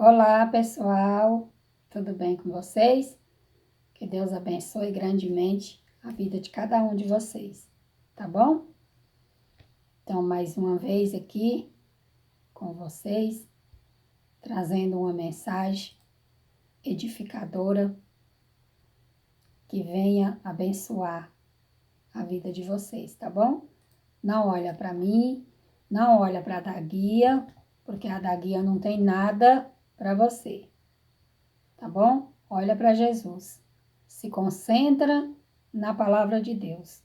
Olá, pessoal, tudo bem com vocês? Que Deus abençoe grandemente a vida de cada um de vocês, tá bom? Então, mais uma vez aqui com vocês, trazendo uma mensagem edificadora que venha abençoar a vida de vocês, tá bom? Não olha para mim, não olha para a da guia, porque a da guia não tem nada para você, tá bom? Olha para Jesus. Se concentra na palavra de Deus,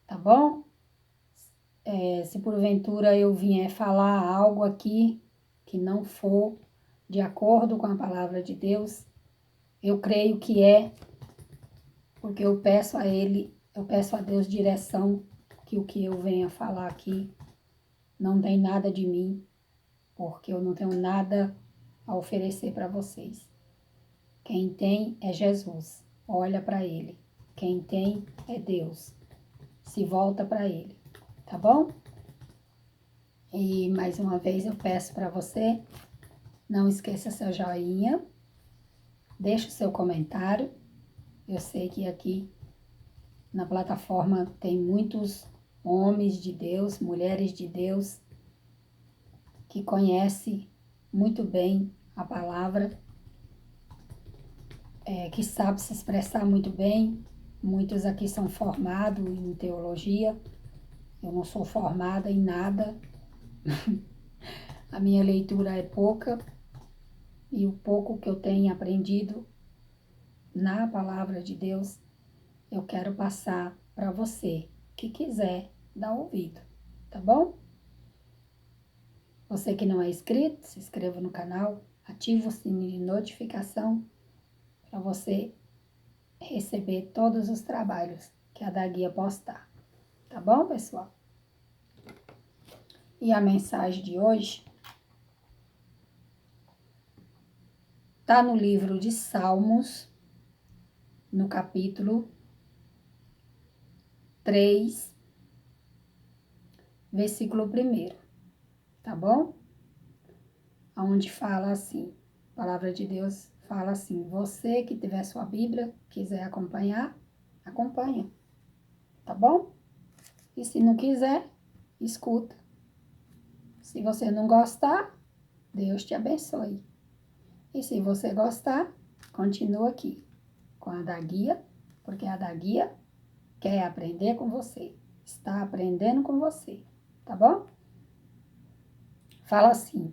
tá bom? Se porventura eu vier falar algo aqui que não for de acordo com a palavra de Deus, eu creio que é porque eu peço a Deus direção, que o que eu venha falar aqui não tem nada de mim, porque eu não tenho nada a oferecer para vocês. Quem tem é Jesus, olha para Ele. Quem tem é Deus, se volta para Ele, tá bom? E mais uma vez eu peço para você, não esqueça seu joinha, deixe o seu comentário. Eu sei que aqui na plataforma tem muitos homens de Deus, mulheres de Deus, que conhecem muito bem a palavra, que sabe se expressar muito bem. Muitos aqui são formados em teologia, eu não sou formada em nada, a minha leitura é pouca, e o pouco que eu tenho aprendido na palavra de Deus, eu quero passar para você que quiser dar ouvido, tá bom? Você que não é inscrito, se inscreva no canal, ative o sininho de notificação para você receber todos os trabalhos que a da guia postar, tá bom, pessoal? E a mensagem de hoje tá no livro de Salmos, no capítulo 3, versículo 1, tá bom? Onde fala assim, a palavra de Deus fala assim: você que tiver sua Bíblia, quiser acompanhar, acompanha, tá bom? E se não quiser, escuta. Se você não gostar, Deus te abençoe. E se você gostar, continua aqui com a da guia, porque a da guia quer aprender com você, está aprendendo com você, tá bom? Fala assim: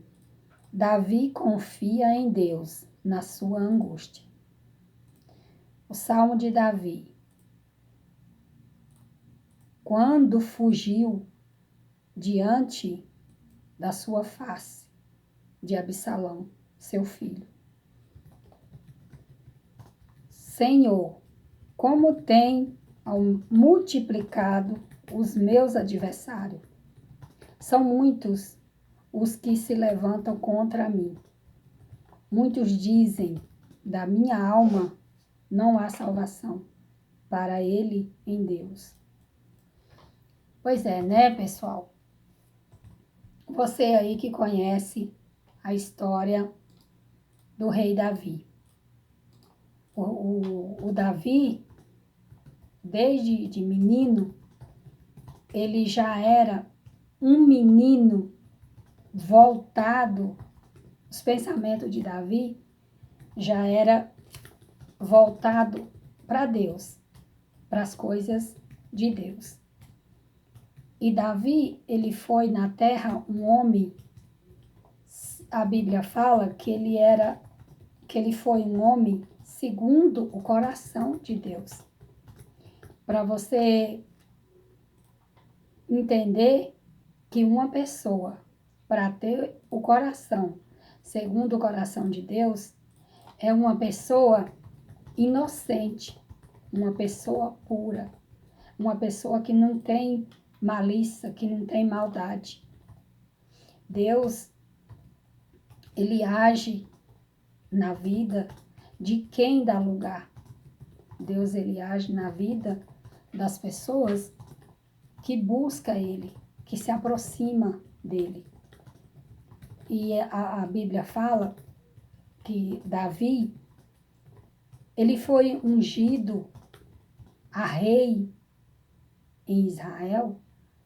Davi confia em Deus na sua angústia. O Salmo de Davi. Quando fugiu diante da sua face, de Absalão, seu filho. Senhor, como tem multiplicado os meus adversários. São muitos os que se levantam contra mim. Muitos dizem, da minha alma não há salvação para ele em Deus. Pois é, né, pessoal? Você aí que conhece a história do rei Davi. O Davi, desde de menino, ele já era um menino voltado, os pensamentos de Davi já era voltado para Deus, para as coisas de Deus. E Davi, ele foi na terra um homem, a Bíblia fala que ele foi um homem segundo o coração de Deus. Para você entender que uma pessoa, para ter o coração segundo o coração de Deus, é uma pessoa inocente, uma pessoa pura, uma pessoa que não tem malícia, que não tem maldade. Deus, ele age na vida de quem dá lugar. Deus, ele age na vida das pessoas que busca ele, que se aproxima dele. E a Bíblia fala que Davi, ele foi ungido a rei em Israel.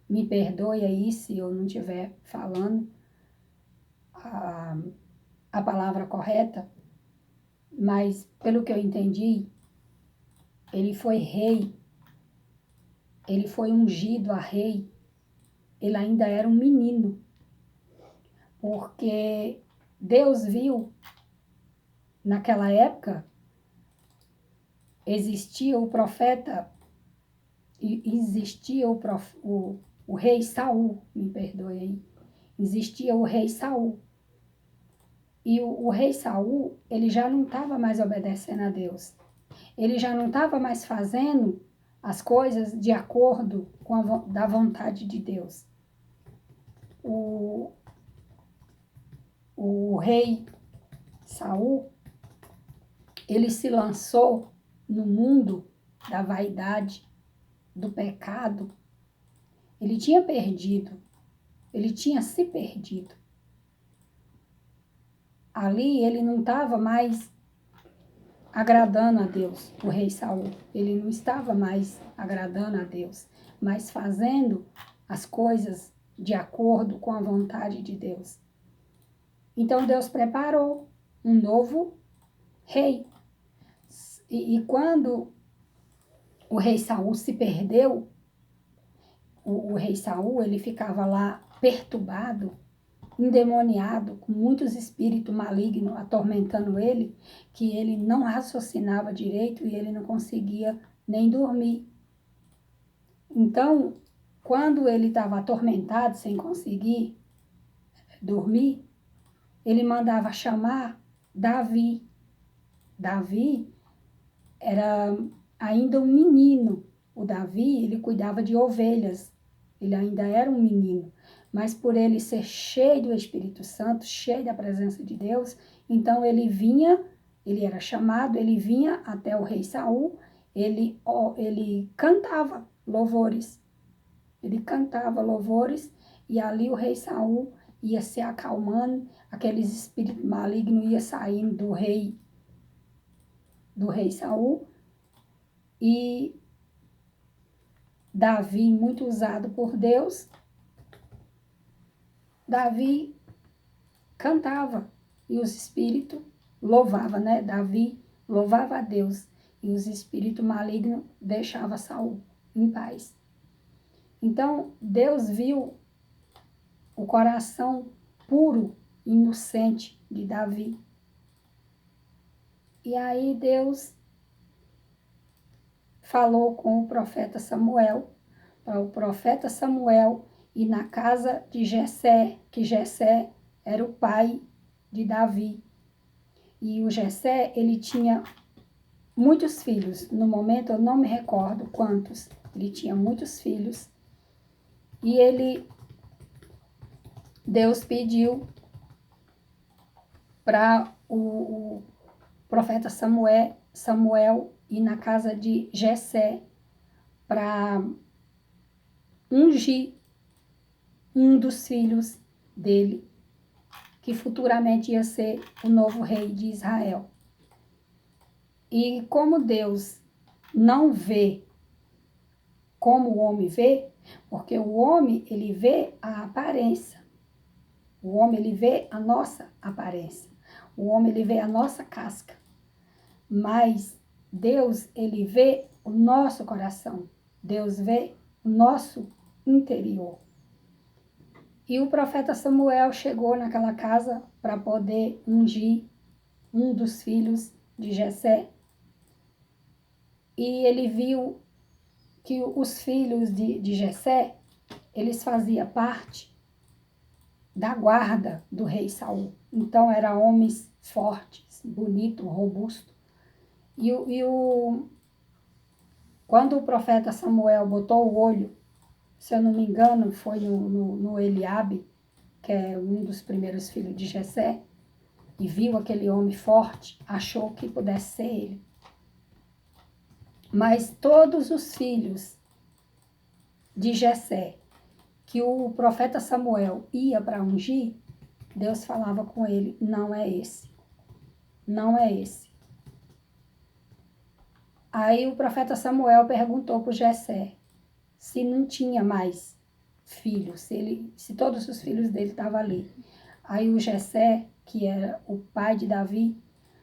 Me perdoe aí se eu não estiver falando a palavra correta, mas pelo que eu entendi, ele foi rei, ele foi ungido a rei, ele ainda era um menino, porque Deus viu, naquela época, existia o profeta, existia o rei Saul, me perdoe aí, existia o rei Saul. E o rei Saul, ele já não estava mais obedecendo a Deus. Ele já não estava mais fazendo as coisas de acordo com da vontade de Deus. O rei Saul, ele se lançou no mundo da vaidade, do pecado. Ele tinha perdido, ele tinha se perdido. Ali ele não estava mais agradando a Deus, o rei Saul. Ele não estava mais agradando a Deus, mas fazendo as coisas de acordo com a vontade de Deus. Então Deus preparou um novo rei. E quando o rei Saul se perdeu, o rei Saul, ele ficava lá perturbado, endemoniado, com muitos espíritos malignos atormentando ele, que ele não raciocinava direito e ele não conseguia nem dormir. Então, quando ele estava atormentado, sem conseguir dormir, ele mandava chamar Davi. Davi era ainda um menino. O Davi, ele cuidava de ovelhas. Ele ainda era um menino. Mas por ele ser cheio do Espírito Santo, cheio da presença de Deus, então ele vinha, ele era chamado, ele vinha até o rei Saul, ele cantava louvores. Ele cantava louvores e ali o rei Saul ia se acalmando, aqueles espíritos malignos ia saindo do rei Saul. E Davi, muito usado por Deus, Davi cantava e os espíritos louvavam, né? Davi louvava a Deus e os espíritos malignos deixavam Saul em paz. Então, Deus viu o coração puro, inocente de Davi. E aí Deus falou com o profeta Samuel, para o profeta Samuel ir na casa de Jessé, que Jessé era o pai de Davi. E o Jessé, ele tinha muitos filhos. No momento eu não me recordo quantos. Ele tinha muitos filhos. E Deus pediu para o profeta Samuel ir na casa de Jessé para ungir um dos filhos dele, que futuramente ia ser o novo rei de Israel. E como Deus não vê como o homem vê, porque o homem, ele vê a aparência. O homem, ele vê a nossa aparência. O homem, ele vê a nossa casca. Mas Deus, ele vê o nosso coração. Deus vê o nosso interior. E o profeta Samuel chegou naquela casa para poder ungir um dos filhos de Jessé. E ele viu que os filhos de Jessé, eles faziam parte da guarda do rei Saul. Então, eram homens fortes, bonitos, robustos. Quando o profeta Samuel botou o olho, se eu não me engano, foi no Eliabe, que é um dos primeiros filhos de Jessé, e viu aquele homem forte, achou que pudesse ser ele. Mas todos os filhos de Jessé, que o profeta Samuel ia para ungir, Deus falava com ele, não é esse. Não é esse. Aí o profeta Samuel perguntou para o Jessé se não tinha mais filhos, se todos os filhos dele estavam ali. Aí o Jessé, que era o pai de Davi,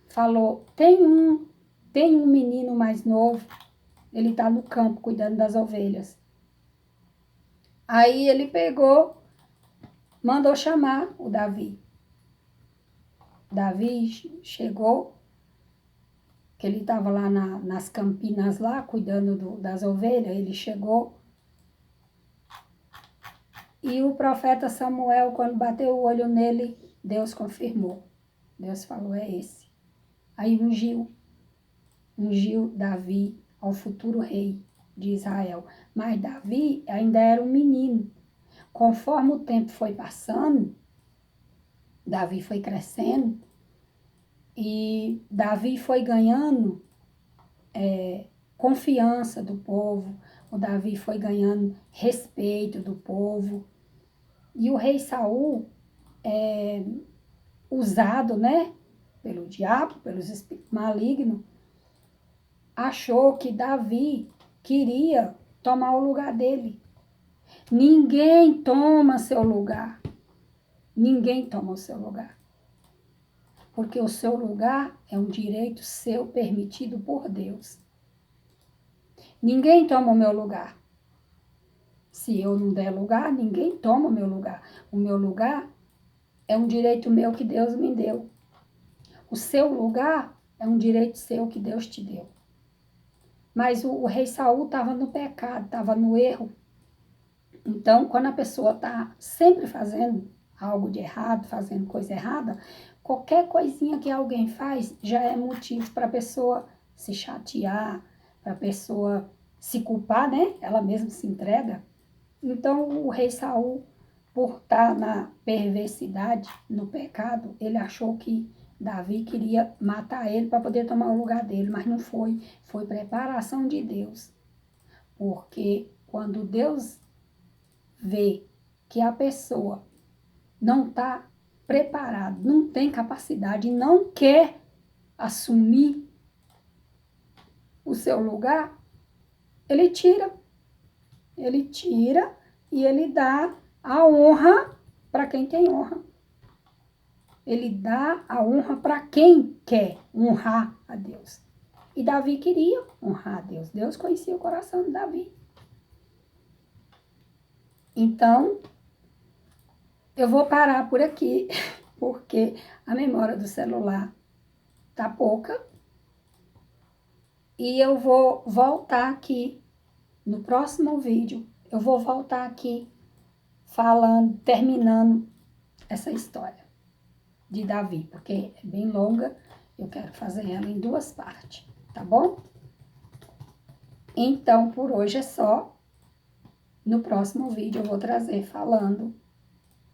falou, tem um menino mais novo, ele está no campo cuidando das ovelhas. Aí ele pegou, mandou chamar o Davi. Davi chegou, que ele estava lá nas campinas lá, cuidando das ovelhas, ele chegou. E o profeta Samuel, quando bateu o olho nele, Deus confirmou. Deus falou, é esse. Aí ungiu Davi ao futuro rei de Israel. Mas Davi ainda era um menino. Conforme o tempo foi passando, Davi foi crescendo e Davi foi ganhando confiança do povo. O Davi foi ganhando respeito do povo. E o rei Saul, usado, né, pelo diabo, pelos espíritos malignos, achou que Davi queria tomar o lugar dele. Ninguém toma seu lugar. Ninguém toma o seu lugar. Porque o seu lugar é um direito seu permitido por Deus. Ninguém toma o meu lugar. Se eu não der lugar, ninguém toma o meu lugar. O meu lugar é um direito meu que Deus me deu. O seu lugar é um direito seu que Deus te deu. Mas o rei Saul estava no pecado, estava no erro. Então, quando a pessoa está sempre fazendo algo de errado, fazendo coisa errada, qualquer coisinha que alguém faz já é motivo para a pessoa se chatear, para a pessoa se culpar, né? Ela mesma se entrega. Então, o rei Saul, por estar na perversidade, no pecado, ele achou que Davi queria matar ele para poder tomar o lugar dele, mas não foi. Foi preparação de Deus. Porque quando Deus vê que a pessoa não está preparada, não tem capacidade, não quer assumir o seu lugar, ele tira. Ele tira e ele dá a honra para quem tem honra. Ele dá a honra para quem quer honrar a Deus. E Davi queria honrar a Deus. Deus conhecia o coração de Davi. Então, eu vou parar por aqui, porque a memória do celular tá pouca. E eu vou voltar aqui no próximo vídeo. Eu vou voltar aqui falando, terminando essa história de Davi, porque é bem longa. Eu quero fazer ela em 2 partes, tá bom? Então, por hoje é só. No próximo vídeo eu vou trazer falando,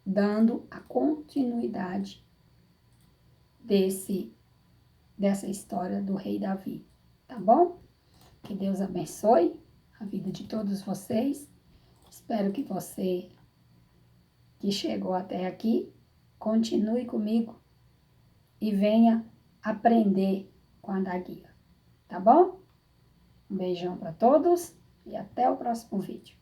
dando a continuidade dessa história do rei Davi, tá bom? Que Deus abençoe a vida de todos vocês. Espero que você que chegou até aqui continue comigo e venha aprender com a Guia, tá bom? Um beijão para todos e até o próximo vídeo.